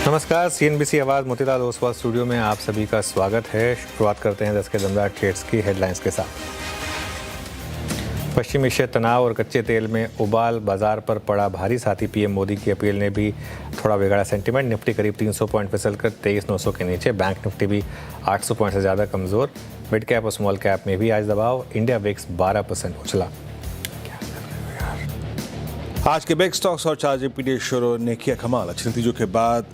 नमस्कार, सीएनबीसी आवाज़ मोतीलाल ओसवाल स्टूडियो में आप सभी का स्वागत है। शुरुआत करते हैं 10 के दमदार ट्रेड्स की हेडलाइंस के साथ। पश्चिम एशिया तनाव और कच्चे तेल में उबाल, बाजार पर पड़ा भारी। साथ ही पीएम मोदी की अपील ने भी थोड़ा बिगाड़ा सेंटीमेंट। निफ्टी करीब 300 पॉइंट फिसल कर 23,900 के नीचे। बैंक निफ्टी भी 800 पॉइंट से ज़्यादा कमज़ोर। मिड कैप और स्मॉल कैप में भी आज दबाव। India VIX 12% उछला। आज के बेक स्टॉक्स और चार्ज जीपीडी शेयरों ने किया कमाल। अच्छे नतीजों के बाद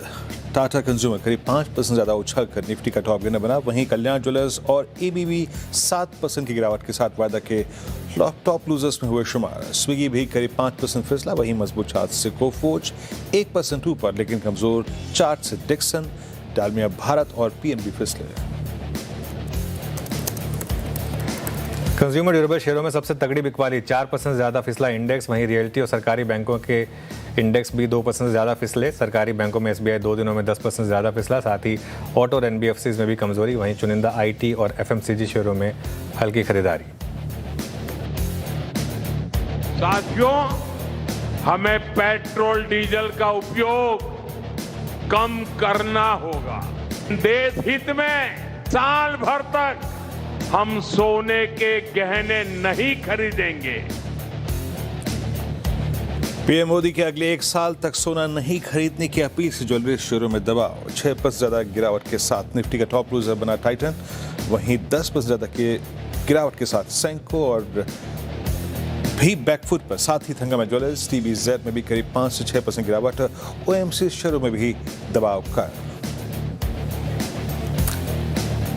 टाटा कंज्यूमर करीब 5% ज़्यादा उछल कर निफ्टी का टॉप गेनर बना। वहीं कल्याण ज्वेलर्स और एबीबी 7% की गिरावट के साथ वायदा के टॉप लूजर्स में हुए शुमार। स्विगी भी करीब 5% फिसला। वहीं मजबूत चार्ट से कोफोर्ज 1% ऊपर, लेकिन कमजोर चार्ट से डिक्सन, डालमिया भारत और पीएनबी फिसले। कंज्यूमर ड्यूरेबल शेयरों में सबसे तगड़ी बिकवाली, 4% से ज़्यादा फिसला इंडेक्स। वहीं रियल्टी और सरकारी बैंकों के इंडेक्स भी 2% से ज़्यादा फिसले। सरकारी बैंकों में एसबीआई 2 दिनों में 10% से ज़्यादा फिसला। साथ ही ऑटो और एनबीएफसीज में भी कमजोरी। वहीं चुनिंदा आईटी और एफएमसीजी शेयरों में हल्की खरीदारी। साथियों, हमें पेट्रोल डीजल का उपयोग कम करना होगा। देश हित में साल भर तक हम सोने के गहने नहीं खरीदेंगे। पीएम मोदी के अगले 1 साल तक सोना नहीं खरीदने की अपील से ज्वेलरी शेयरों में दबाव। 6% ज्यादा गिरावट के साथ निफ्टी का टॉप लूजर बना टाइटन। वहीं 10% ज्यादा के गिरावट के साथ सेंको और भी बैकफुट पर। साथ ही हंगामा ज्वेलर्स, टीबीजेड में भी करीब 5 से 6% गिरावट। ओएमसी शेयरों में भी दबाव का।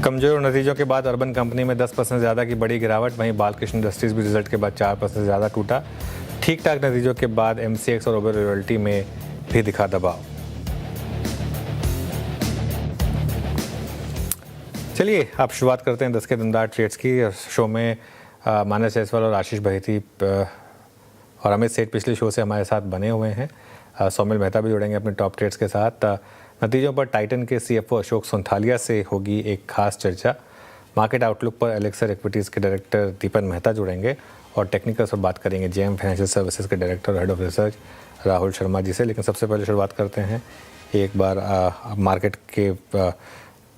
कमजोर नतीजों के बाद अर्बन कंपनी में 10% ज़्यादा की बड़ी गिरावट। वहीं बालकृष्ण इंडस्ट्रीज भी रिजल्ट के बाद 4% से ज़्यादा टूटा। ठीक ठाक नतीजों के बाद एमसीएक्स और ओबर रॉयल्टी में भी दिखा दबाव। चलिए आप शुरुआत करते हैं 10 के दमदार ट्रेड्स की। शो में मानस जायसवाल और आशीष बहेती और अमित सेठ पिछले शो से हमारे साथ बने हुए हैं। सौमिल मेहता भी जुड़ेंगे अपने टॉप ट्रेड्स के साथ। नतीजों पर टाइटन के सीएफओ अशोक सोनथालिया से होगी एक खास चर्चा। मार्केट आउटलुक पर एलेक्सर इक्विटीज़ के डायरेक्टर दीपन मेहता जुड़ेंगे और टेक्निकल्स पर बात करेंगे जेएम फाइनेंशियल सर्विसेज के director head of research Rahul Sharma ji से। लेकिन सबसे पहले शुरुआत करते हैं एक बार मार्केट के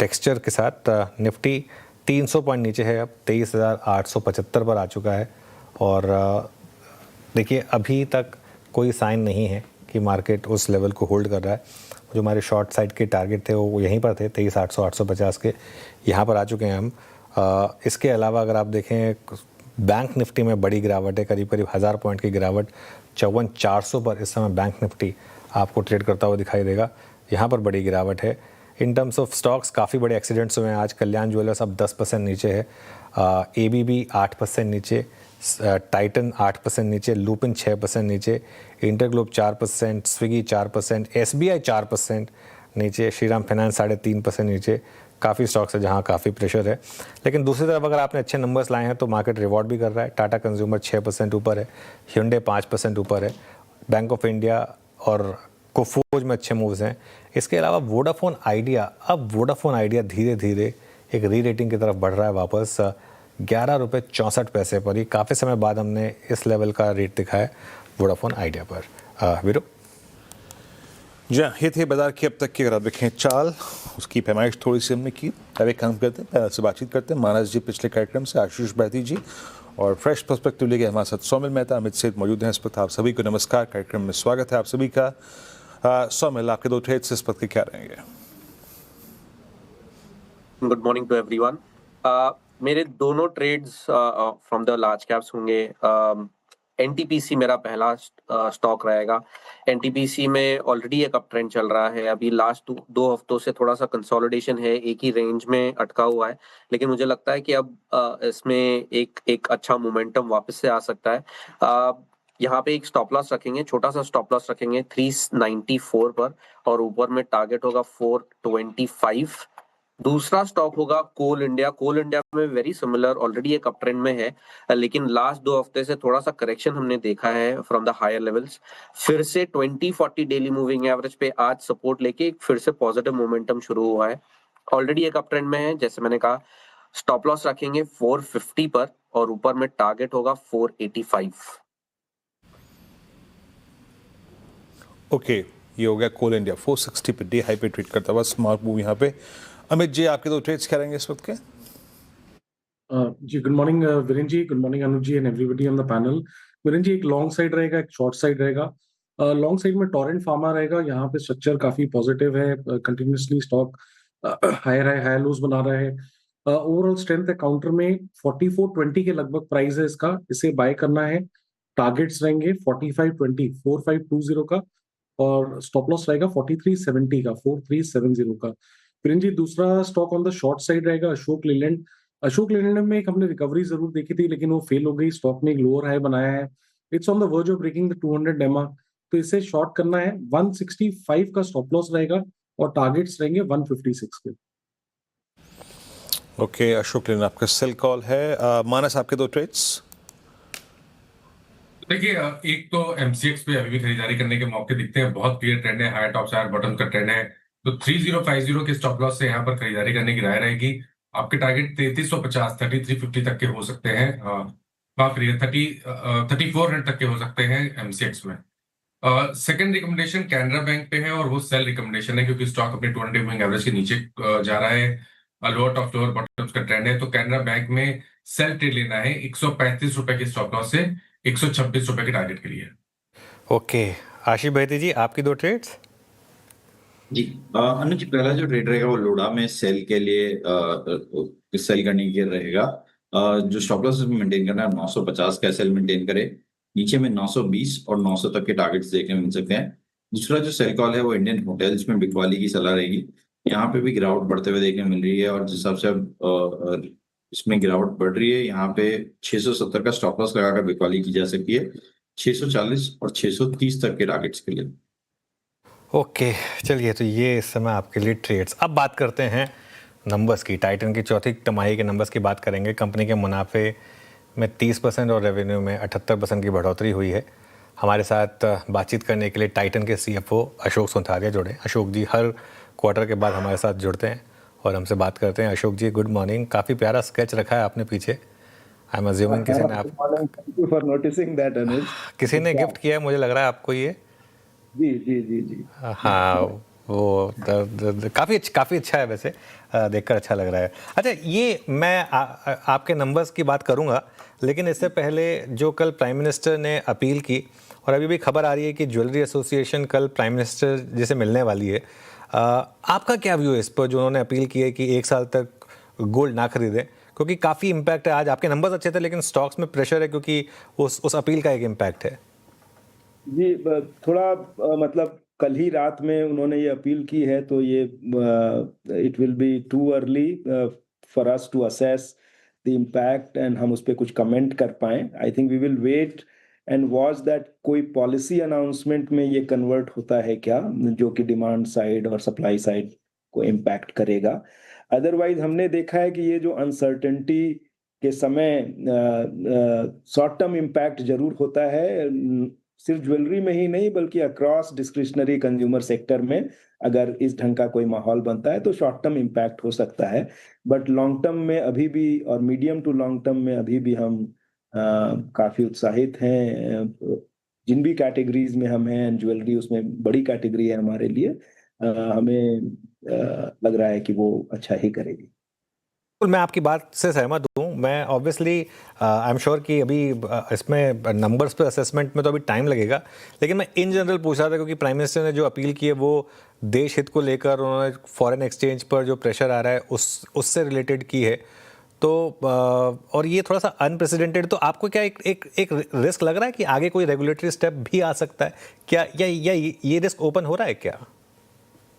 टेक्सचर के साथ। निफ्टी 300 पॉइंट नीचे है, अब 23,875 पर आ चुका है। और देखिए अभी तक कोई साइन नहीं है कि मार्केट उस लेवल को होल्ड कर रहा है। जो हमारे शॉर्ट साइड के टारगेट थे वो यहीं पर थे, 23,800 850 के यहाँ पर आ चुके हैं हम। इसके अलावा अगर आप देखें बैंक निफ्टी में बड़ी गिरावट है, करीब 1000 पॉइंट की गिरावट। 54,400 पर इस समय बैंक निफ्टी आपको ट्रेड करता हुआ दिखाई देगा। यहाँ पर बड़ी गिरावट है। इन टर्म्स ऑफ स्टॉक्स काफ़ी बड़े एक्सीडेंट्स हुए हैं आज। कल्याण ज्वेलर्स अब 10% नीचे है, एबीबी 8% नीचे, टाइटन 8% नीचे, लुपिन 6% नीचे, इंटरग्लोब 4%, स्विगी 4%, एसबीआई 4% नीचे, श्रीराम फाइनेंस 3.5% नीचे। काफ़ी स्टॉक्स है जहां काफ़ी प्रेशर है। लेकिन दूसरी तरफ अगर आपने अच्छे नंबर्स लाए हैं तो मार्केट रिवॉर्ड भी कर रहा है। टाटा कंज्यूमर 6% ऊपर है, hyundai 5% ऊपर है, बैंक ऑफ इंडिया और कोफोर्ज में अच्छे मूव्स हैं। इसके अलावा वोडाफोन आइडिया धीरे धीरे एक री रेटिंग की तरफ बढ़ रहा है वापस। 11 रुपये 64 पैसे पर। ये काफ़ी समय बाद हमने इस लेवल का रेट दिखा है वोडाफोन आइडिया पर। वीरो जी हाँ, ये थे बाजार की अब तक की। अगर आप देखें चाल, उसकी पैमाइश थोड़ी सी हमने की। अब एक काम करते हैं, पैनल से बातचीत करते हैं। मानस जी पिछले कार्यक्रम से, आशीष बहेती जी और फ्रेश पर्सपेक्टिव लेके हमारे साथ सौमिल मेहता, अमित सेठ मौजूद हैं इस वक्त। आप सभी को नमस्कार, कार्यक्रम में स्वागत है आप सभी का। सौमिल, आपके 2 ट्रेड्स इस वक्त के क्या रहेंगे? Good morning to everyone. मेरे दोनों trades from the large caps होंगे। एनटीपीसी मेरा पहला स्टॉक रहेगा। एनटीपीसी में ऑलरेडी एक अप ट्रेंड चल रहा है। अभी लास्ट 2 हफ्तों से थोड़ा सा कंसोलिडेशन है, एक ही रेंज में अटका हुआ है। लेकिन मुझे लगता है कि अब इसमें एक अच्छा मोमेंटम वापस से आ सकता है। यहाँ पे एक स्टॉप लॉस रखेंगे, छोटा सा स्टॉप लॉस रखेंगे 394 पर, और ऊपर में टारगेट होगा 425। दूसरा स्टॉक होगा कोल इंडिया। कोल इंडिया में वेरी सिमिलर, ऑलरेडी एक अप ट्रेंड में है, लेकिन लास्ट 2 हफ्ते से थोड़ा सा करेक्शन हमने देखा है फ्रॉम द हायर लेवल्स। फिर से 2040 डेली मूविंग एवरेज पे आज सपोर्ट लेके फिर से पॉजिटिव मोमेंटम शुरू हुआ है। ऑलरेडी एक अप ट्रेंड में है, जैसे मैंने कहा। स्टॉप लॉस रखेंगे 450 पर और ऊपर में टारगेट होगा 485। ओके, ये हो गया कोल इंडिया 460 पे डे हाई पे ट्रेड करता हुआ स्मार्ट मूव यहाँ पे। अमित जी, आपके दो ट्रेड्स क्या रहेंगे इस वक्त के? जी good morning Virendra ji, good morning Anuj ji and everybody on the panel. Virendra ji, एक लॉन्ग साइड रहेगा, एक शॉर्ट साइड रहेगा। लॉन्ग साइड में टोरेंट फार्मा रहेगा, यहाँ पे स्ट्रक्चर काफी पॉजिटिव है, कंटिन्यूसली स्टॉक हाई लोज बना रहा है। ओवरऑल स्ट्रेंथ है काउंटर में 4420 के लगभग प्राइस है इसका, इसे बाय करना है। टारगेट्स रहेंगे 4520 4520 का, और स्टॉप लॉस रहेगा 4370 का 4370 का। वीरेंद्र जी, दूसरा stock on the short side रहेगा अशोक लेलैंड। अशोक लेलैंड में एक हमने रिकवरी जरूर देखी थी, लेकिन वो फेल हो गई। स्टॉक ने एक लोअर हाई बनाया है, it's on the verge of breaking the 200 MA, तो इसे शॉर्ट करना है। 165 का स्टॉप लॉस रहेगा और टारगेट्स रहेंगे 156 के। ओके, अशोक लेलैंड आपका सेल कॉल है। मानस, आपके दो ट्रेड्स? देखिए, एक तो एमसीएक्स पे अभी भी खरीदारी करने के मौके दिखते हैं, बहुत क्लियर ट्रेंड है, हायर टॉप हायर बॉटम का ट्रेंड है, तो 3050 के स्टॉप लॉस से यहाँ पर खरीदारी करने की राय रहेगी। आपके टारगेट 3350 3350 तक के हो सकते हैं, माफ करिए 3400 तक के हो सकते हैं एमसीएक्स में। सेकंड रिकमेंडेशन कैनरा बैंक पे है और वो सेल रिकमेंडेशन है, क्योंकि स्टॉक अपने 200 मूविंग एवरेज के नीचे जा रहा है, लोअर टॉप लोअर बॉटम्स का ट्रेंड है, तो कैनरा बैंक में सेल ट्रेड लेना है 135 रुपए के स्टॉप लॉस से 126 रुपए के टारगेट के लिए। ओके, आशीष भाई जी, आपकी दो ट्रेड्स? जी अनुज, पहला जो ट्रेड रहेगा वो लोडा में सेल के लिए सेल करने के रहेगा। जो स्टॉप लॉस मेंटेन करना है 950 का सेल मेंटेन करे, नीचे में 920 और 900 तक के टारगेट्स देखने मिल सकते हैं। दूसरा जो सेल कॉल है वो इंडियन होटल्स में बिकवाली की सलाह रहेगी, यहाँ पे भी गिरावट बढ़ते हुए देखने मिल रही है, और जिस हिसाब से अब इसमें गिरावट बढ़ रही है, यहाँ पे 670 का स्टॉप लॉस लगाकर बिकवाली की जा सकती है, 640 और 630 तक के टारगेट्स के लिए। ओके, चलिए, तो ये इस समय आपके लिए ट्रेड्स। अब बात करते हैं नंबर्स की। टाइटन की चौथी तिमाही के नंबर्स की बात करेंगे। कंपनी के मुनाफे में 30% और रेवेन्यू में 78% की बढ़ोतरी हुई है। हमारे साथ बातचीत करने के लिए टाइटन के CFO अशोक सुंथारिया जुड़े। अशोक जी हर क्वार्टर के बाद हमारे साथ जुड़ते हैं और हमसे बात करते हैं। अशोक जी, गुड मॉर्निंग। काफ़ी प्यारा स्केच रखा है आपने पीछे। आई एम अज्यूमिंग किसी ने thank you for noticing that Anuj. किसी ने गिफ्ट किया है, मुझे लग रहा है आपको ये। जी जी जी जी हाँ, वो काफ़ी अच्छा है वैसे, देखकर अच्छा लग रहा है। अच्छा, ये मैं आपके नंबर्स की बात करूंगा, लेकिन इससे पहले जो कल प्राइम मिनिस्टर ने अपील की, और अभी भी खबर आ रही है कि ज्वेलरी एसोसिएशन कल प्राइम मिनिस्टर जिसे मिलने वाली है, आपका क्या व्यू है इस पर, जो उन्होंने अपील की है कि 1 साल तक गोल्ड ना खरीदें, क्योंकि काफ़ी इम्पैक्ट है। आज आपके नंबर्स अच्छे थे, लेकिन स्टॉक्स में प्रेशर है क्योंकि उस अपील का एक इम्पैक्ट है। जी, थोड़ा मतलब कल ही रात में उन्होंने ये अपील की है, तो ये it will be too early for us to assess the impact and हम उस पर कुछ कमेंट कर पाएं। I think we will wait and watch that कोई पॉलिसी अनाउंसमेंट में ये कन्वर्ट होता है क्या, जो कि डिमांड साइड और सप्लाई साइड को इम्पैक्ट करेगा। अदरवाइज हमने देखा है कि ये जो अनसर्टेनिटी के समय शॉर्ट टर्म इम्पैक्ट जरूर होता है, सिर्फ ज्वेलरी में ही नहीं बल्कि अक्रॉस डिस्क्रिशनरी कंज्यूमर सेक्टर में अगर इस ढंग का कोई माहौल बनता है तो शॉर्ट टर्म इम्पैक्ट हो सकता है। बट लॉन्ग टर्म में अभी भी, और मीडियम टू लॉन्ग टर्म में अभी भी हम काफी उत्साहित हैं। जिन भी कैटेगरीज में हम हैं, ज्वेलरी उसमें बड़ी कैटेगरी है हमारे लिए, हमें लग रहा है कि वो अच्छा ही करेगी। मैं आपकी बात से सहमत हूँ। मैं ऑब्वियसली आई एम श्योर कि अभी इसमें नंबर्स पे असेसमेंट में तो अभी टाइम लगेगा, लेकिन मैं इन जनरल पूछ रहा था क्योंकि प्राइम मिनिस्टर ने जो अपील की है वो देश हित को लेकर, उन्होंने फॉरेन एक्सचेंज पर जो प्रेशर आ रहा है उससे रिलेटेड की है, तो और ये थोड़ा सा अनप्रेसिडेंटेड। तो आपको क्या एक रिस्क लग रहा है कि आगे कोई रेगुलेटरी स्टेप भी आ सकता है क्या, या ये रिस्क ओपन हो रहा है क्या?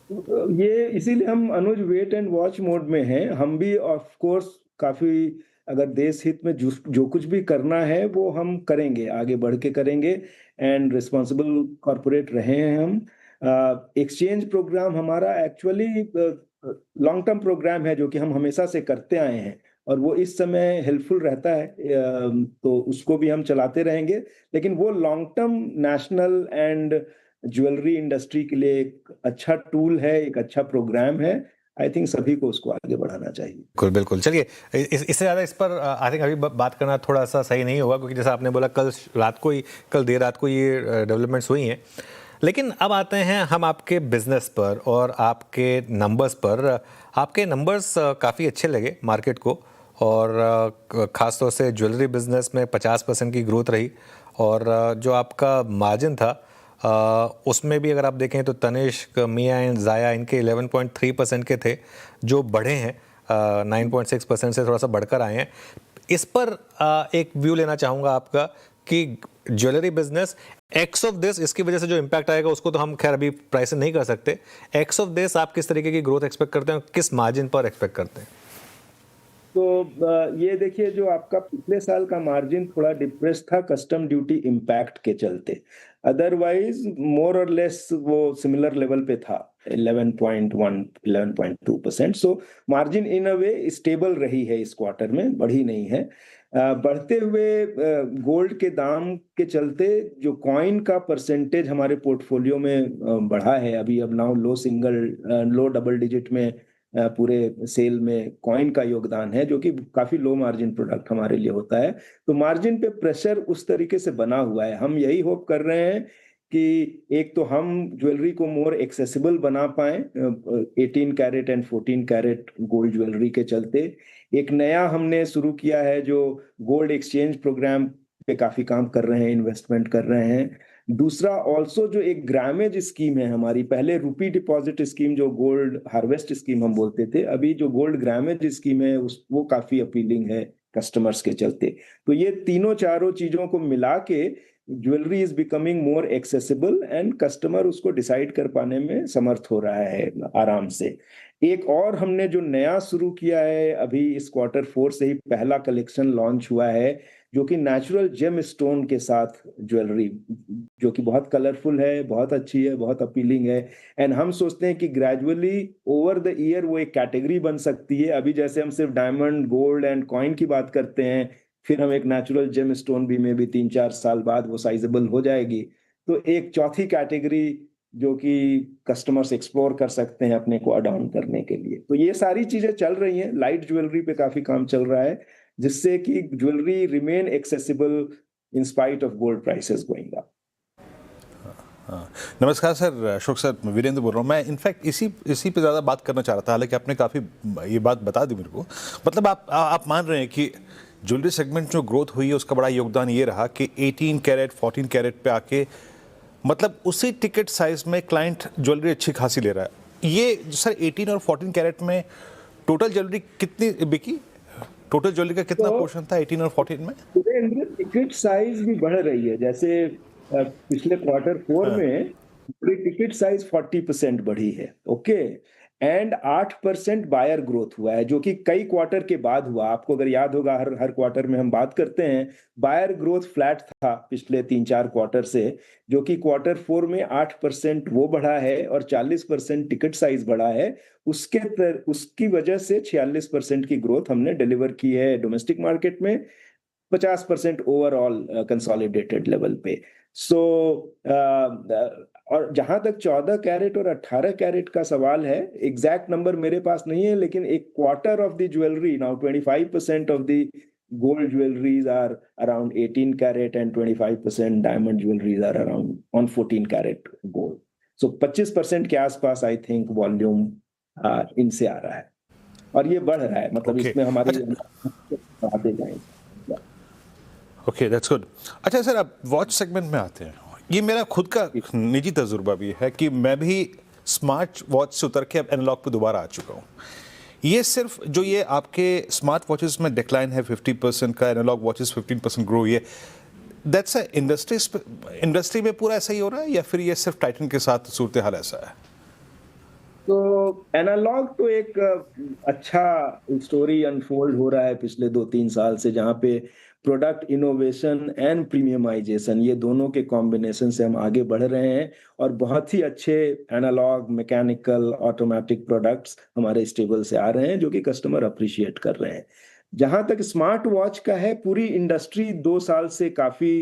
ये इसीलिए हम अनुज वेट एंड वॉच मोड में हैं। हम भी ऑफ कोर्स काफी, अगर देश हित में जो कुछ भी करना है वो हम करेंगे, आगे बढ़ के करेंगे, एंड रिस्पॉन्सिबल कॉर्पोरेट रहे हैं हम। एक्सचेंज प्रोग्राम हमारा एक्चुअली लॉन्ग टर्म प्रोग्राम है, जो कि हम हमेशा से करते आए हैं और वो इस समय हेल्पफुल रहता है, तो उसको भी हम चलाते रहेंगे। लेकिन वो long term national and jewellery industry के लिए एक अच्छा टूल है, एक अच्छा प्रोग्राम है। आई थिंक सभी को उसको आगे बढ़ाना चाहिए। बिल्कुल बिल्कुल। चलिए, इससे ज़्यादा इस पर आई थिंक अभी बात करना थोड़ा सा सही नहीं होगा, क्योंकि जैसा आपने बोला कल देर रात को ये डेवलपमेंट्स हुई हैं। लेकिन अब आते हैं हम आपके बिजनेस पर और आपके नंबर्स पर। आपके नंबर्स काफ़ी अच्छे लगे मार्केट को, और ख़ास तौर से ज्वेलरी बिजनेस में 50% की ग्रोथ रही, और जो आपका मार्जिन था उसमें भी अगर आप देखें तो तनिष्क, मिया एंड ज़ाया इनके 11.3% के थे, जो बढ़े हैं 9.6% से थोड़ा सा बढ़कर आए हैं। इस पर एक व्यू लेना चाहूँगा आपका कि jewellery business x of this, इसकी वजह से जो इम्पैक्ट आएगा उसको तो हम खैर अभी प्राइस नहीं कर सकते, एक्स ऑफ दिस आप किस तरीके की ग्रोथ एक्सपेक्ट करते हैं, किस मार्जिन पर एक्सपेक्ट करते हैं? तो ये देखिए, जो आपका पिछले साल का मार्जिन थोड़ा डिप्रेस था कस्टम ड्यूटी इम्पैक्ट के चलते, अदरवाइज मोर और लेस वो सिमिलर लेवल पे था, 11.1 11.2%। सो margin in a way stable रही है इस क्वार्टर में, बढ़ी नहीं है। बढ़ते हुए गोल्ड के दाम के चलते जो कॉइन का परसेंटेज हमारे पोर्टफोलियो में बढ़ा है, अभी अब नाउ लो डबल डिजिट में पूरे सेल में कॉइन का योगदान है, जो कि काफी लो मार्जिन प्रोडक्ट हमारे लिए होता है। तो मार्जिन पे प्रेशर उस तरीके से बना हुआ है। हम यही होप कर रहे हैं कि एक तो हम ज्वेलरी को मोर एक्सेसिबल बना पाए 18 carat and 14 carat gold jewellery के चलते। एक नया हमने शुरू किया है जो गोल्ड एक्सचेंज प्रोग्राम पे काफी काम कर रहे हैं, इन्वेस्टमेंट कर रहे हैं। दूसरा ऑल्सो जो एक ग्रामेज स्कीम है हमारी, पहले रुपी डिपॉजिट स्कीम जो गोल्ड हार्वेस्ट स्कीम हम बोलते थे, अभी जो गोल्ड ग्रामेज स्कीम है वो काफी अपीलिंग है कस्टमर्स के चलते। तो ये तीनों चारों चीजों को मिला के jewellery is becoming more accessible and customer उसको डिसाइड कर पाने में समर्थ हो रहा है आराम से। एक और हमने जो नया शुरू किया है, अभी इस Q4 से ही पहला कलेक्शन लॉन्च हुआ है, जो कि नेचुरल जेम स्टोन के साथ ज्वेलरी, जो कि बहुत कलरफुल है, बहुत अच्छी है, बहुत अपीलिंग है। एंड हम सोचते हैं कि ग्रेजुअली ओवर द ईयर वो एक कैटेगरी बन सकती है। अभी जैसे हम सिर्फ डायमंड, गोल्ड एंड कॉइन की बात करते हैं, फिर हम एक नेचुरल जेम स्टोन भी में भी 3-4 साल बाद वो साइजेबल हो जाएगी। तो एक चौथी कैटेगरी जो कि कस्टमर्स एक्सप्लोर कर सकते हैं अपने को अडॉन करने के लिए। तो ये सारी चीजें चल रही हैं। लाइट ज्वेलरी पे काफी काम चल रहा है, जिससे कि jewellery remain accessible in spite of gold prices going up. नमस्कार सर, अशोक सर, मैं वीरेंद्र बोल रहा हूँ। मैं इनफैक्ट इसी पे ज़्यादा बात करना चाह रहा था, हालांकि आपने काफ़ी ये बात बता दी मेरे को। मतलब आप मान रहे हैं कि ज्वेलरी सेगमेंट जो ग्रोथ हुई है उसका बड़ा योगदान ये रहा कि 18 कैरेट 14 कैरेट पे आके मतलब उसी टिकट साइज में क्लाइंट ज्वेलरी अच्छी खासी ले रहा है। ये सर 18 और 14 कैरेट में टोटल ज्वेलरी कितनी बिकी? टोटल ज्वेलरी का कितना पोर्शन था 18 और 14 में? टिकट साइज भी बढ़ रही है। जैसे पिछले Q4 में टिकट साइज 40% बढ़ी है, ओके, एंड 8% बायर ग्रोथ हुआ है, जो कि कई क्वार्टर के बाद हुआ। आपको अगर याद होगा, हर क्वार्टर में हम बात करते हैं, बायर ग्रोथ फ्लैट था पिछले 3-4 क्वार्टर से, जो कि Q4 में 8% वो बढ़ा है और 40% टिकट साइज बढ़ा है। उसकी वजह से 46% की ग्रोथ हमने डिलीवर की है डोमेस्टिक मार्केट में, 50% ओवरऑल कंसोलिडेटेड लेवल पे। सो और जहां तक 14 कैरेट और 18 कैरेट का सवाल है, एग्जैक्ट नंबर मेरे पास नहीं है, लेकिन एक quarter of the jewellery now 25% of the gold jewelries are around 18 carat and 25% diamond jewelries are around on 14 carat gold. So 25% के आसपास आई थिंक वॉल्यूम इनसे आ रहा है और ये बढ़ रहा है, मतलब इसमें हमारी बढ़ाते जाएंगे। Okay, that's good. अच्छा सर, अब वॉच सेगमेंट में आते हैं। ये मेरा खुद का निजी तजुर्बा भी है कि मैं भी स्मार्ट वॉच से उतर के अब एनालॉग पे दोबारा आ चुका हूँ। ये सिर्फ जो ये आपके स्मार्ट वॉचेस में डिक्लाइन है 50% का, एनालॉग वॉचेस 15% ग्रो हुई है, दैट्स अ इंडस्ट्री में पूरा ऐसा ही हो रहा है या फिर ये सिर्फ टाइटन के साथ सूरत हाल ऐसा है? तो एनालॉग तो एक अच्छा स्टोरी अनफोल्ड हो रहा है पिछले 2-3 साल से, जहाँ पे प्रोडक्ट इनोवेशन एंड प्रीमियमाइजेशन, ये दोनों के कॉम्बिनेशन से हम आगे बढ़ रहे हैं और बहुत ही अच्छे एनालॉग, मैकेनिकल, ऑटोमेटिक प्रोडक्ट्स हमारे स्टेबल से आ रहे हैं, जो कि कस्टमर अप्रिशिएट कर रहे हैं। जहां तक स्मार्ट वॉच का है, पूरी इंडस्ट्री 2 साल से काफी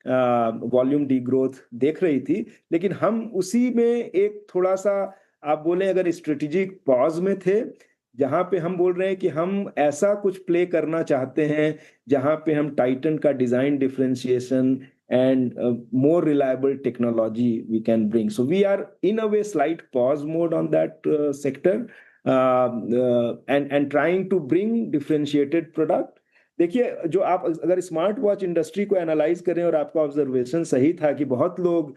वॉल्यूम डी ग्रोथ देख रही थी, लेकिन हम उसी में एक थोड़ा सा, आप बोले अगर स्ट्रेटेजिक पॉज में थे, जहां पे हम बोल रहे हैं कि हम ऐसा कुछ प्ले करना चाहते हैं जहां पे हम टाइटन का design differentiation and more reliable technology we can bring. So we are in a way slight pause mode on that sector, and trying to bring differentiated product. देखिए, जो आप अगर स्मार्ट वॉच इंडस्ट्री को analyse करें, और आपका observation सही था कि बहुत लोग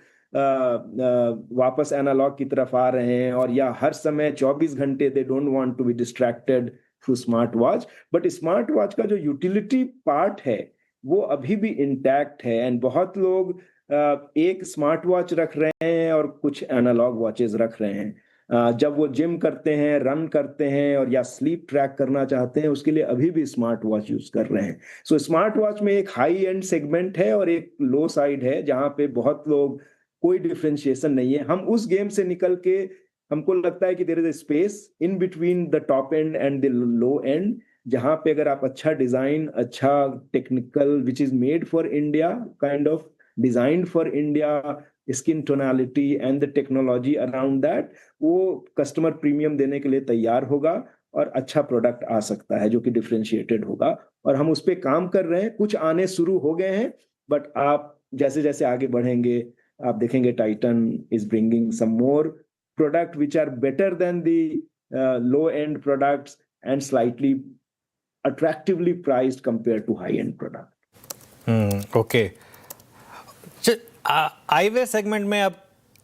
वापस एनालॉग की तरफ आ रहे हैं, और या हर समय 24 घंटे they don't want to be distracted through smart watch, but smart watch का जो यूटिलिटी पार्ट है वो अभी भी इंटैक्ट है, एंड बहुत लोग एक स्मार्ट वॉच रख रहे हैं और कुछ एनालॉग वॉचेस रख रहे हैं। जब वो जिम करते हैं, रन करते हैं, और या स्लीप ट्रैक करना चाहते हैं, उसके लिए अभी भी स्मार्ट वॉच यूज कर रहे हैं। सो स्मार्ट वॉच में एक हाई एंड सेगमेंट है और एक लो साइड है, जहां पे बहुत लोग कोई डिफरेंशिएशन नहीं है। हम उस गेम से निकल के, हमको लगता है कि there is a space in between the top end and the low end, जहां पे अगर आप अच्छा डिजाइन, अच्छा technical, which is made for India, kind of designed for India, skin tonality and the technology around that, वो customer premium देने के लिए तैयार होगा और अच्छा प्रोडक्ट आ सकता है जो कि डिफरेंशिएटेड होगा, और हम उस पर काम कर रहे हैं। कुछ आने शुरू हो गए हैं, बट आप जैसे जैसे आगे बढ़ेंगे आप देखेंगे Titan is bringing some more product which are better than the low end products and slightly attractively priced compared to high-end product. Okay, eyewear segment में अब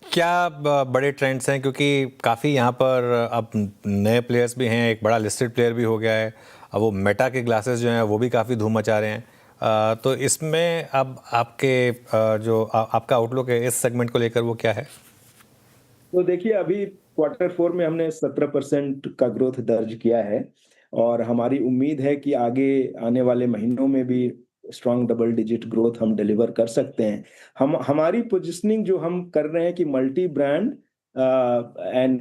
क्या बड़े ट्रेंड्स हैं, क्योंकि काफ़ी यहाँ पर अब नए प्लेयर्स भी हैं, एक बड़ा लिस्टेड प्लेयर भी हो गया है, अब वो मेटा के ग्लासेस जो हैं वो भी काफ़ी धूम मचा रहे हैं, तो इसमें अब आपके जो आपका आउटलुक है इस सेगमेंट को लेकर वो क्या है? तो देखिए, अभी Q4 में हमने 17% का ग्रोथ दर्ज किया है, और हमारी उम्मीद है कि आगे आने वाले महीनों में भी स्ट्रॉन्ग डबल डिजिट ग्रोथ हम डिलीवर कर सकते हैं। हमारी पोजिशनिंग जो हम कर रहे हैं कि multi brand and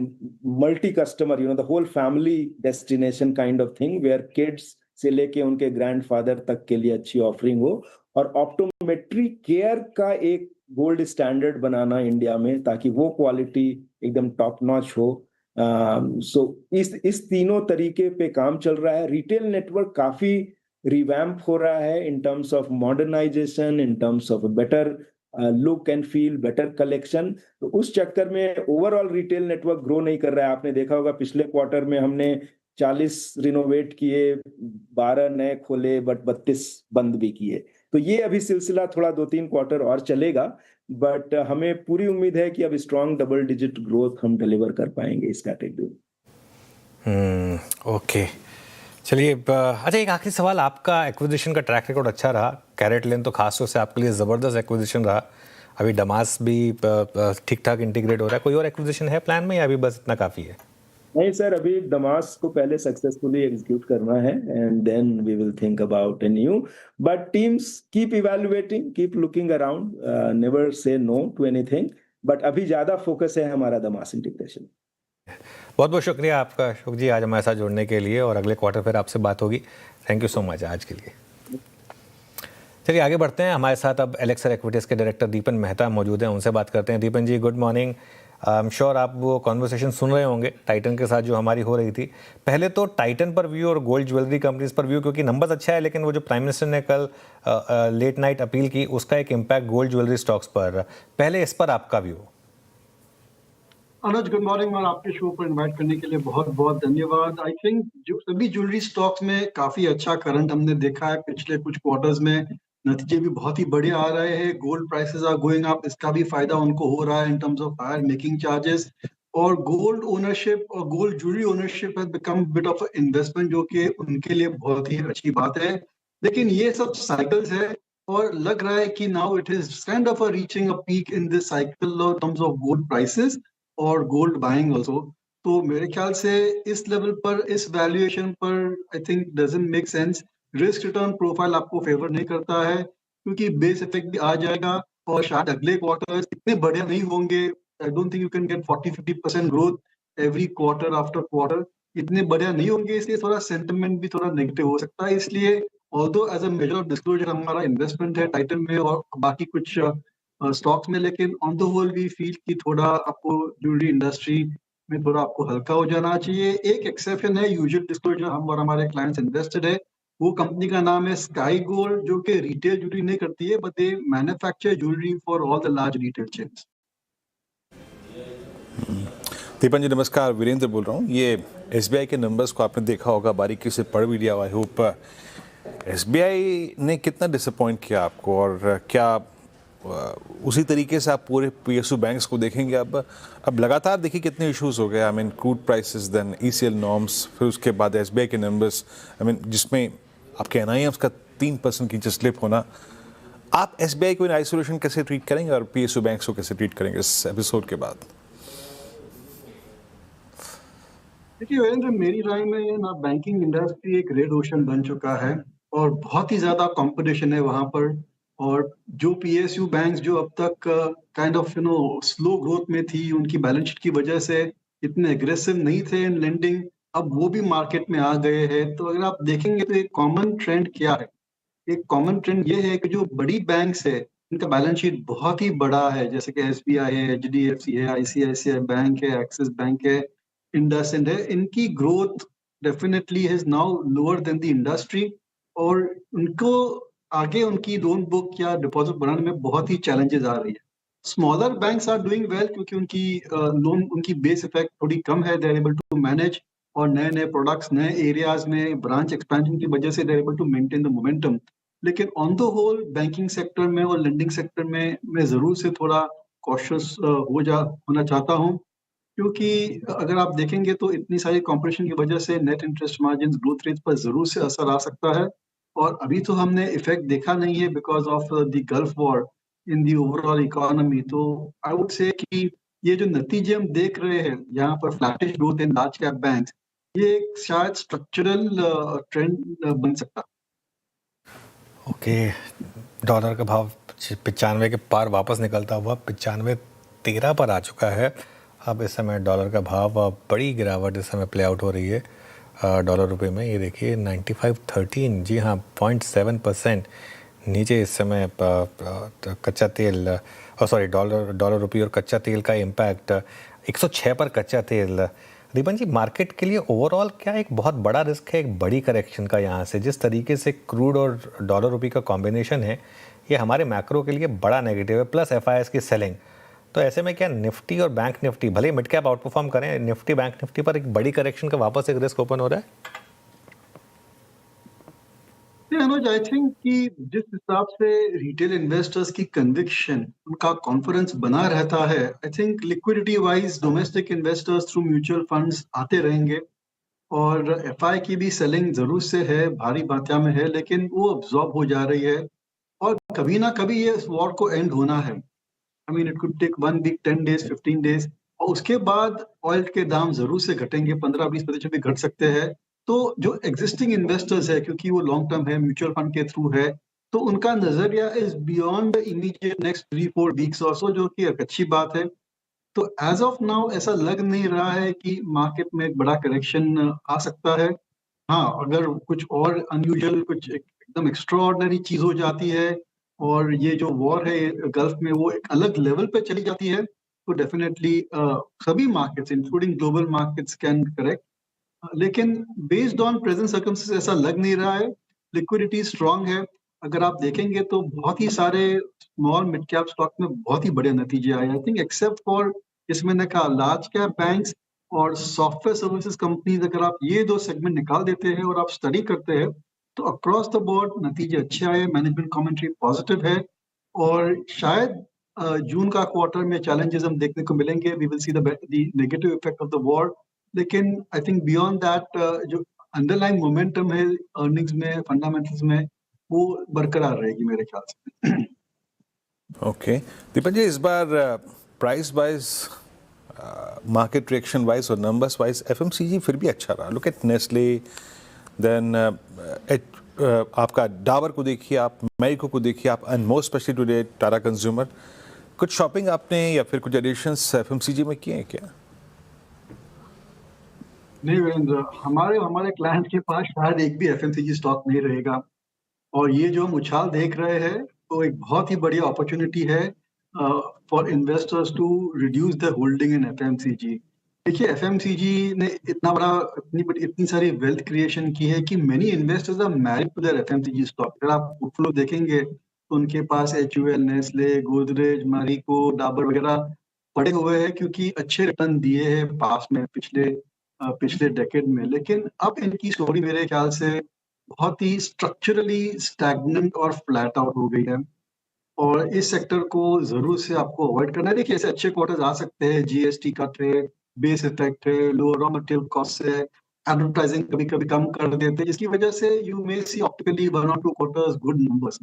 multi customer, the whole family destination kind of thing, where kids से लेके उनके ग्रैंडफादर तक के लिए अच्छी ऑफरिंग हो, और ऑप्टोमेट्री केयर का एक गोल्ड स्टैंडर्ड बनाना इंडिया में, ताकि वो क्वालिटी एकदम टॉप नॉच हो। सो इस तीनों तरीके पे काम चल रहा है। रिटेल नेटवर्क काफी रिवैम्प हो रहा है in terms of modernisation, in terms of better look and feel, better collection. तो उस चक्कर में ओवरऑल रिटेल नेटवर्क ग्रो नहीं कर रहा है। आपने देखा होगा पिछले क्वार्टर में हमने 40 रिनोवेट किए, 12 नए खोले, बट 32 बंद भी किए। तो ये अभी सिलसिला थोड़ा 2-3 क्वार्टर और चलेगा, बट हमें पूरी उम्मीद है कि अब स्ट्रॉन्ग डबल डिजिट ग्रोथ हम डिलीवर कर पाएंगे इस कैटेगरी। ओके, चलिए, अच्छा एक आखिरी सवाल, आपका एक्विजिशन का ट्रैक रिकॉर्ड अच्छा रहा, कैरेट लेन तो खास तौर से आपके लिए ज़बरदस्त एक्विजिशन रहा, अभी डमास भी ठीक ठाक इंटीग्रेट हो रहा है, कोई और एक्विजिशन है प्लान में या अभी बस इतना काफ़ी है? नहीं सर, अभी डमास को पहले सक्सेसफुली एग्जीक्यूट करना है, and then we will think about a new, but teams keep evaluating, keep looking around, never say no to anything, but अभी ज्यादा फोकस है हमारा डमास इंटीग्रेशन। बहुत बहुत शुक्रिया आपका अशोक जी, आज हमारे साथ जुड़ने के लिए, और अगले क्वार्टर फिर आपसे बात होगी। थैंक यू सो मच आज के लिए। चलिए आगे बढ़ते हैं, हमारे साथ अब एलेक्सर इक्विटीज के डायरेक्टर दीपन मेहता मौजूद हैं, उनसे बात करते हैं। Deepan ji, good morning. I am sure आप वो कॉन्वर्सेशन सुन रहे होंगे टाइटन के साथ जो हमारी हो रही थी। पहले तो टाइटन पर व्यू और गोल्ड ज्वेलरी कंपनीज पर व्यू, क्योंकि नंबर्स अच्छा है, लेकिन वो जो प्राइम मिनिस्टर ने कल लेट नाइट अपील की, उसका एक इम्पैक्ट गोल्ड ज्वेलरी स्टॉक्स पर, पहले इस पर आपका व्यू। अनुज, गुड मॉर्निंग, और आपके शो पर इनवाइट करने के लिए बहुत बहुत धन्यवाद। आई थिंक जो सभी ज्वेलरी स्टॉक्स में काफी अच्छा करंट हमने देखा है पिछले कुछ क्वार्टर्स में, नतीजे भी बहुत ही बढ़िया आ रहे हैं। Gold prices are going up, इसका भी फायदा उनको हो रहा है in terms of higher making charges, और गोल्ड ओनरशिप और gold jewellery ownership has become bit of investment, जो कि उनके लिए बहुत ही अच्छी बात है। लेकिन ये सब साइकिल्स है, और लग रहा है कि now it is kind of reaching a peak in this cycle in terms of gold prices और गोल्ड बाइंग ऑल्सो। तो मेरे ख्याल से इस लेवल पर, इस वैल्यूएशन पर, I think doesn't make sense. Risk return profile आपको फेवर नहीं करता है, क्योंकि बेस इफेक्ट भी आ जाएगा, और शायद अगले क्वार्टर्स इतने बढ़िया नहीं होंगे। I don't think you can get 40-50% growth every quarter after quarter, इतने बढ़िया नहीं होंगे, इसलिए थोड़ा सेंटिमेंट भी थोड़ा नेगेटिव हो सकता है। इसलिए although as a measure of disclosure हमारा इन्वेस्टमेंट है टाइटन में और बाकी कुछ स्टॉक्स में, लेकिन on the whole we feel कि थोड़ा आपको ज्वेलरी इंडस्ट्री में थोड़ा आपको हल्का हो जाना चाहिए। एक एक्सेप्शन है, यूजुअल डिस्क्लोजर हम और हमारे क्लाइंट्स इन्वेस्टेड है, वो कंपनी का नाम है स्काई गोल्ड, जो कि रिटेल ज्वेलरी नहीं करती है, but they manufacture jewellery for all the large retail chains. Deepan ji नमस्कार, वीरेंद्र बोल रहा हूँ। ये एसबीआई के नंबर्स को आपने देखा होगा, बारीकी से पढ़ भी लिया। आई होप एसबीआई ने कितना डिसअपॉइंट किया आपको, और क्या उसी तरीके से आप पूरे पीएसयू बैंक्स को देखेंगे? अब लगातार देखिए कितने इश्यूज हो गए। I mean crude prices, then ECL norms, फिर उसके बाद एसबीआई के नंबर्स, आई मीन जिसमें आपके एनआईएम्स का 3% की स्लिप होना। आप एसबीआई को इन आइसोलेशन कैसे ट्रीट करेंगे और पीएसयू बैंक्स को कैसे ट्रीट करेंगे इस एपिसोड के बाद? देखिए वीरेंद्र, मेरी राय में ना बैंकिंग इंडस्ट्री एक रेड ओशन बन चुका है और बहुत ही ज्यादा कंपटीशन है वहां पर। और जो पीएसयू बैंक्स जो अब तक काइंड ऑफ स्लो ग्रोथ में थी, उनकी बैलेंस शीट की वजह से इतने एग्रेसिव नहीं थे इन लेंडिंग, अब वो भी मार्केट में आ गए हैं। तो अगर आप देखेंगे तो एक कॉमन ट्रेंड क्या है? एक कॉमन ट्रेंड ये है कि जो बड़ी बैंक्स है इनका बैलेंस शीट बहुत ही बड़ा है, जैसे कि एसबीआई है, एचडीएफसी है, आईसीआईसीआई बैंक है, एक्सिस बैंक है, इंडसइंड है। इनकी growth definitely is now lower than the industry, और उनको आगे उनकी लोन बुक या डिपॉजिट बढ़ाने में बहुत ही चैलेंजेस आ रही है। Smaller banks are doing well क्योंकि उनकी लोन उनकी बेस इफेक्ट थोड़ी कम है, they are able to manage, और नए नए प्रोडक्ट्स नए एरियाज में ब्रांच एक्सपेंशन की वजह से they are able to maintain the momentum. लेकिन on the whole banking sector में और लेंडिंग सेक्टर में मैं जरूर से थोड़ा कॉशियस होना चाहता हूँ, क्योंकि अगर आप देखेंगे तो इतनी सारी कंपटीशन की वजह से net interest margin growth rate पर जरूर से असर आ सकता है। और अभी तो हमने इफेक्ट देखा नहीं है because of the gulf war in the overall economy. तो आई वुड से कि ये जो नतीजे हम देख रहे हैं यहाँ पर, flattish growth in large cap banks, ये एक शायद स्ट्रक्चरल ट्रेंड बन सकता है। ओके, डॉलर का भाव 95 के पार वापस निकलता हुआ 95.13 पर आ चुका है। अब इस समय डॉलर का भाव बड़ी गिरावट इस समय प्ले आउट हो रही है डॉलर रुपए में। ये देखिए 95.13, जी हाँ 0.7% नीचे इस समय कच्चा तेल, सॉरी डॉलर रुपये और कच्चा तेल का इम्पैक्ट 106 पर कच्चा तेल। दीपन जी, मार्केट के लिए ओवरऑल क्या एक बहुत बड़ा रिस्क है एक बड़ी करेक्शन का? यहाँ से जिस तरीके से क्रूड और डॉलर रुपये का कॉम्बिनेशन है, ये हमारे मैक्रो के लिए बड़ा नेगेटिव है, प्लस एफआईएस की सेलिंग। तो ऐसे में क्या निफ्टी और बैंक निफ्टी, भले ही मिड कैप आउट परफॉर्म करें, निफ्टी बैंक निफ्टी पर एक बड़ी करेक्शन का वापस एक रिस्क ओपन हो रहा है? अनुज, आई थिंक कि जिस हिसाब से रिटेल इन्वेस्टर्स की कन्विक्शन, उनका कॉन्फिडेंस बना रहता है, I think liquidity wise domestic investors through mutual funds आते रहेंगे। और एफआई की भी सेलिंग जरूर से है, भारी मात्रा में है, लेकिन वो अब्जॉर्ब हो जा रही है। और कभी ना कभी ये वॉर को एंड होना है। I mean it could take 1 week, 10 days, 15 days, और उसके बाद ऑयल के दाम जरूर से घटेंगे, 15-20% भी घट सकते हैं। तो जो एग्जिस्टिंग इन्वेस्टर्स है, क्योंकि वो लॉन्ग टर्म है, म्यूचुअल फंड के थ्रू है, तो उनका नजरिया is beyond immediate next 3-4 weeks और सो, जो कि एक अच्छी बात है। तो एज ऑफ नाउ ऐसा लग नहीं रहा है कि मार्केट में एक बड़ा करेक्शन आ सकता है। हाँ, अगर कुछ और अनयूजुअल, कुछ एकदम एक्स्ट्राऑर्डिनरी चीज हो जाती है और ये जो वॉर है गल्फ में वो एक अलग लेवल पे चली जाती है, तो डेफिनेटली सभी markets including global markets can correct. लेकिन बेस्ड ऑन प्रेजेंट सर्कमस्टेंसेस ऐसा लग नहीं रहा है। लिक्विडिटी स्ट्रांग है। अगर आप देखेंगे तो बहुत ही सारे स्मॉल मिड कैप स्टॉक में बहुत ही बड़े नतीजे आए, आई थिंक एक्सेप्ट फॉर जिसमें मैंने कहा लार्ज कैप बैंक्स और सॉफ्टवेयर सर्विसेज कंपनीज। अगर आप ये दो सेगमेंट निकाल देते हैं और आप स्टडी करते हैं तो अक्रॉस द बोर्ड नतीजे अच्छे आए, मैनेजमेंट कमेंट्री पॉजिटिव है। और शायद जून का क्वार्टर में चैलेंजेस हम देखने को मिलेंगे, we will see the negative effect of the war. लेकिन आई थिंक बियॉन्ड दैट जो अंडरलाइन मोमेंटम है अर्निंग्स में, फंडामेंटल्स में, वो बरकरार रहेगी मेरे ख्याल से। ओके दीपक जी, इस बार price wise, market reaction wise और नंबर्स वाइज एफएमसीजी फिर भी अच्छा रहा। लुक एट नेस्ले, देन आपका डाबर को देखिए, आप मैरिको को देखिए, आप and most specially today Tata consumer. कुछ शॉपिंग आपने या फिर कुछ एडिशंस एफएमसीजी में किए हैं क्या? नहीं वीरेंद्र, हमारे क्लाइंट के पास शायद एक भी एफएमसीजी स्टॉक नहीं रहेगा। और ये जो हम उछाल देख रहे हैं तो एक बहुत ही बढ़िया अपॉर्चुनिटी है for investors to reduce the holding in FMCG. देखिए एफएमसीजी ने इतनी सारी वेल्थ क्रिएशन की है कि many investors are married to their FMCG stock. अगर आप पोर्टफोलियो देखेंगे तो उनके पास एचयूएल, नेस्ले, गोदरेज, मैरिको, डाबर वगैरह पड़े हुए हैं क्योंकि अच्छे रिटर्न दिए हैं पास में पिछले डेकेड में। लेकिन अब इनकी स्टोरी मेरे ख्याल से बहुत ही स्ट्रक्चरली स्टैग्नेंट और फ्लैट आउट हो गई है और इस सेक्टर को जरूर से आपको अवॉइड करना है। देखिए ऐसे अच्छे क्वार्टर्स आ सकते हैं, जीएसटी कट है, बेस इफेक्ट है, लोअर रॉ मटेरियल कॉस्ट है, एडवर्टाइजिंग कभी कभी कम कर देते हैं जिसकी वजह से यू मे सी ऑप्टिकली 1 और 2 क्वार्टर्स गुड नंबर्स।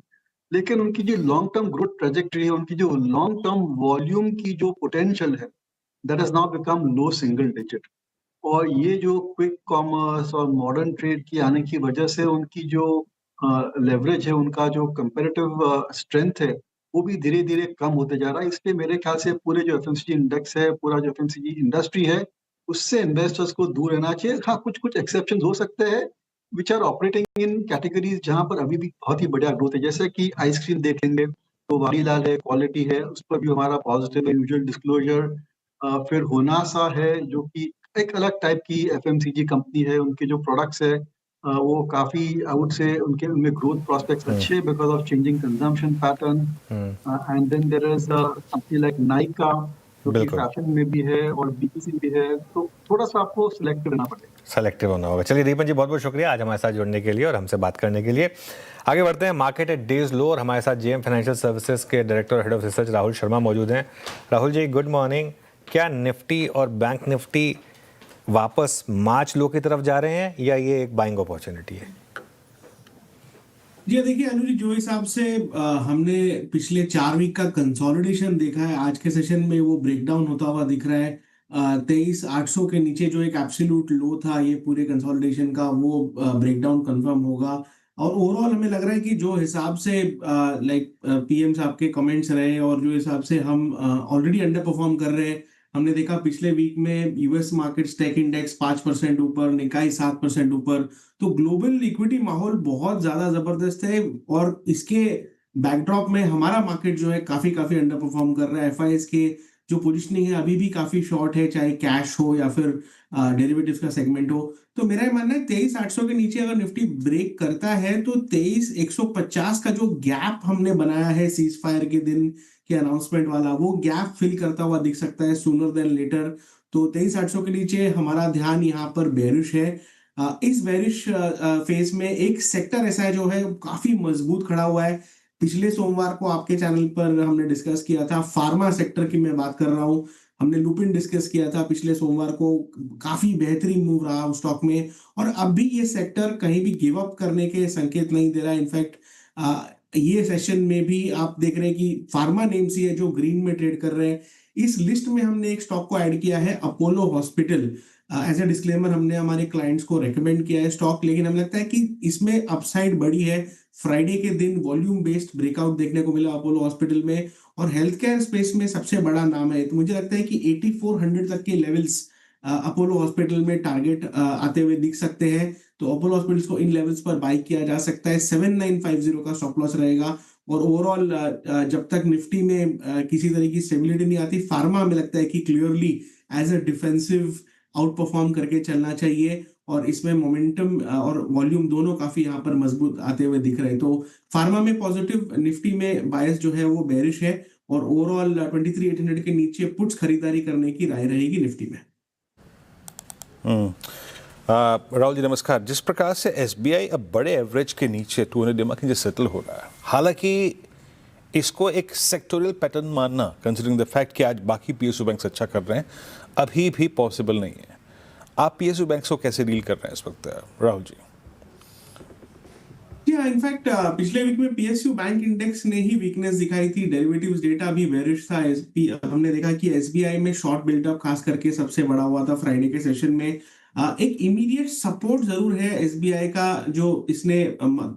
लेकिन उनकी जो लॉन्ग टर्म ग्रोथ ट्रेजेक्टरी है, उनकी जो लॉन्ग टर्म वॉल्यूम की जो पोटेंशियल है, that has now become low single digit. और ये जो क्विक कॉमर्स और मॉडर्न ट्रेड की आने की वजह से उनकी जो लेवरेज है, उनका जो कंपेरेटिव स्ट्रेंथ है, वो भी धीरे धीरे कम होते जा रहा है। इसलिए मेरे ख्याल से पूरे जो एफएमसीजी इंडेक्स है, पूरा जो एफएमसीजी इंडस्ट्री है, उससे इन्वेस्टर्स को दूर रहना चाहिए। हाँ, कुछ कुछ एक्सेप्शन हो सकते हैं which are operating in categories जहां पर अभी भी बहुत ही बढ़िया ग्रोथ है। जैसे कि आइसक्रीम देख लेंगे तो वाडीलाल है, क्वालिटी है, उस पर भी हमारा पॉजिटिव है, यूजुअल डिस्क्लोजर। फिर होनासा है जो कि एक अलग टाइप की एफएमसीजी कंपनी है। उनके जो प्रोडक्ट्स है वो काफी आई वुड से उनमें ग्रोथ प्रोस्पेक्ट्स अच्छे हैं because of changing consumption pattern. And then there is something like Nykaa जो कि बिल्कुल। फैशन में भी है और बीटीसी भी है, तो थोड़ा सा आपको सिलेक्ट करना पड़ेगा। सेलेक्टिव होना होगा। चलिए दीपन जी, बहुत बहुत शुक्रिया आज हमारे साथ जुड़ने के लिए और हमसे बात करने के लिए। आगे बढ़ते हैं। मार्केट एट डेज लो और हमारे साथ जेएम फाइनेंशियल सर्विसेज के director head of research Rahul Sharma मौजूद हैं। Rahul ji, good morning. क्या निफ्टी और बैंक निफ्टी वापस मार्च लो की तरफ जा रहे हैं या ये एक बाइंग अपॉर्चुनिटी है? जी देखिए अनुज, जो हिसाब से हमने पिछले 4 वीक का कंसोलिडेशन देखा है, आज के सेशन में वो ब्रेकडाउन होता हुआ दिख रहा है। 23,800 के नीचे जो एक एब्सोल्यूट लो था ये पूरे कंसोलिडेशन का, वो ब्रेकडाउन कंफर्म होगा। और ओवरऑल हमें लग रहा है कि जो हिसाब से लाइक पीएम साहब के कमेंट्स रहे और जो हिसाब से हम ऑलरेडी अंडर परफॉर्म कर रहे हैं, हमने देखा पिछले वीक में यूएस मार्केट टेक इंडेक्स 5% ऊपर, निकाई 7% ऊपर। तो ग्लोबल इक्विटी माहौल बहुत ज्यादा जबरदस्त है और इसके बैकड्रॉप में हमारा मार्केट जो है काफी अंडर परफॉर्म कर रहा है। एफआईएस के जो पोजीशनिंग है अभी भी काफी शॉर्ट है, चाहे कैश हो या फिर डेरिवेटिव्स का सेगमेंट हो। तो मेरा ये मानना है 23,800 के नीचे अगर निफ्टी ब्रेक करता है तो 23,150 का जो गैप हमने बनाया है सीज फायर के दिन के अनाउंसमेंट वाला, वो गैप फिल करता हुआ दिख सकता है सूनर देन लेटर। तो 23,800 के नीचे हमारा ध्यान यहाँ पर बेरिश है। इस बेरिश फेज में एक सेक्टर ऐसा है जो है काफी मजबूत खड़ा हुआ है। पिछले सोमवार को आपके चैनल पर हमने डिस्कस किया था, फार्मा सेक्टर की मैं बात कर रहा हूँ, हमने लुपिन डिस्कस किया था पिछले सोमवार को। काफी बेहतरीन मूव रहा उस स्टॉक में और अब भी ये सेक्टर कहीं भी गिव अप करने के संकेत नहीं दे रहा है। इनफैक्ट ये सेशन में भी आप देख रहे हैं कि फार्मा नेम्स ही है जो ग्रीन में ट्रेड कर रहे हैं। इस लिस्ट में हमने एक स्टॉक को ऐड किया है, Apollo hospital. As a disclaimer हमने हमारे क्लाइंट्स को रेकमेंड किया है स्टॉक, लेकिन हमें लगता है कि इसमें अपसाइड बड़ी है। फ्राइडे के दिन वॉल्यूम बेस्ड ब्रेकआउट देखने को मिला अपोलो हॉस्पिटल में और हेल्थ केयर स्पेस में सबसे बड़ा नाम है। तो मुझे लगता है कि 8400 तक के लेवल्स अपोलो हॉस्पिटल में टारगेट आते हुए दिख सकते हैं। तो अपोलो हॉस्पिटल्स को इन लेवल्स पर बाई किया जा सकता है। 7950 का स्टॉप लॉस रहेगा। और ओवरऑल जब तक निफ्टी में किसी तरह की स्टेबिलिटी नहीं आती, फार्मा हमें लगता है कि clearly as a defensive outperform करके चलना चाहिए और इसमें मोमेंटम और वॉल्यूम दोनों काफी यहाँ पर मजबूत आते हुए दिख रहे हैं। तो फार्मा में पॉजिटिव, निफ्टी में बायस जो है वो बेरिश है और ओवरऑल 23,800 के नीचे पुट्स खरीदारी करने की राय रहेगी निफ्टी में। राहुल जी नमस्कार। जिस प्रकार से एसबीआई अब बड़े एवरेज के नीचे 200 DMA के नीचे सेटल हो रहा है, हालांकि इसको एक सेक्टोरियल पैटर्न मानना कंसीडरिंग द फैक्ट कि आज बाकी पीएसयू बैंक अच्छा कर रहे हैं अभी भी पॉसिबल नहीं है। आप पीएसयू बैंक को कैसे डील कर रहे हैं इस वक्त राहुल जी? इनफैक्ट पिछले वीक में पीएसयू बैंक इंडेक्स ने ही वीकनेस दिखाई थी। डेरिवेटिव्स डेटा भी बेरिश था। हमने देखा कि एसबीआई में शॉर्ट बिल्डअप खास करके सबसे बड़ा हुआ था फ्राइडे के सेशन में। एक इमीडिएट सपोर्ट जरूर है एसबीआई का, जो इसने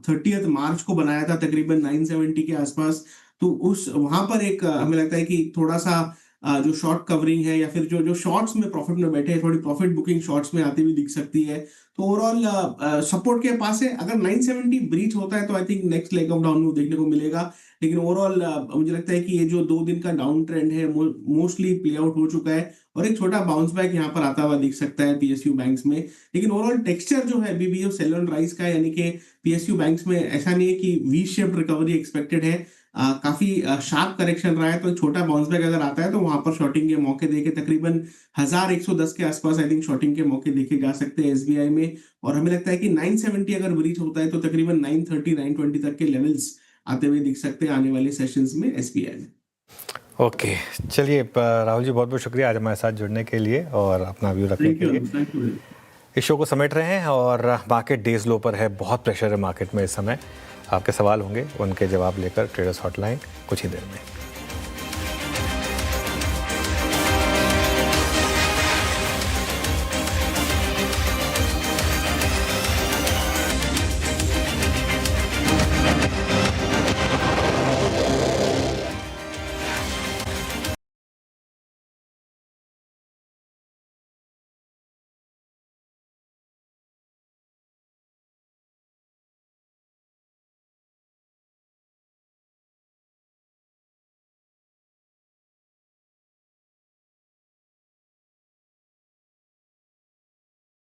30 मार्च को बनाया था तकरीबन 970 के आसपास। तो उस वहां पर एक हमें लगता है कि थोड़ा सा जो शॉर्ट कवरिंग है या फिर जो शॉर्ट्स में प्रॉफिट में बैठे हैं, थोड़ी प्रॉफिट बुकिंग शॉर्ट्स में आती हुई दिख सकती है। तो ओवरऑल सपोर्ट के पास है। अगर 970 ब्रीच होता है तो I think next leg of down move देखने को मिलेगा, लेकिन ओवरऑल मुझे लगता है कि ये जो 2 दिन का डाउन ट्रेंड है मोस्टली प्ले आउट हो चुका है और एक छोटा बाउंस बैक यहाँ पर आता हुआ दिख सकता है पीएसयू बैंक्स में। लेकिन ओवरऑल टेक्सचर जो है अभी भी सेल ऑन राइज का है, यानी कि पीएसयू बैंक्स में ऐसा नहीं है कि वी शेप रिकवरी एक्सपेक्टेड है, काफी शार्प करेक्शन रहा है, तो छोटा बाउंस बैक अगर आता है तो वहां पर शॉर्टिंग के मौके देखे तकरीबन 1110 के आसपास आई थिंक शॉर्टिंग के मौके देखे जा सकते हैं एसबीआई में। और हमें लगता है कि 970 अगर ब्रीच होता है तो तकरीबन 930 920 तक के लेवल्स आते हुए दिख सकते हैं आने वाले सेशंस में एसबीआई में। ओके, चलिए राहुल जी बहुत बहुत शुक्रिया आज हमारे साथ जुड़ने के लिए और अपना व्यू रखने के लिए। Thank you. इस शो को समेट रहे हैं और मार्केट डेज लो पर है, बहुत प्रेशर है मार्केट में इस समय। आपके सवाल होंगे, उनके जवाब लेकर ट्रेडर्स हॉटलाइन कुछ ही देर में।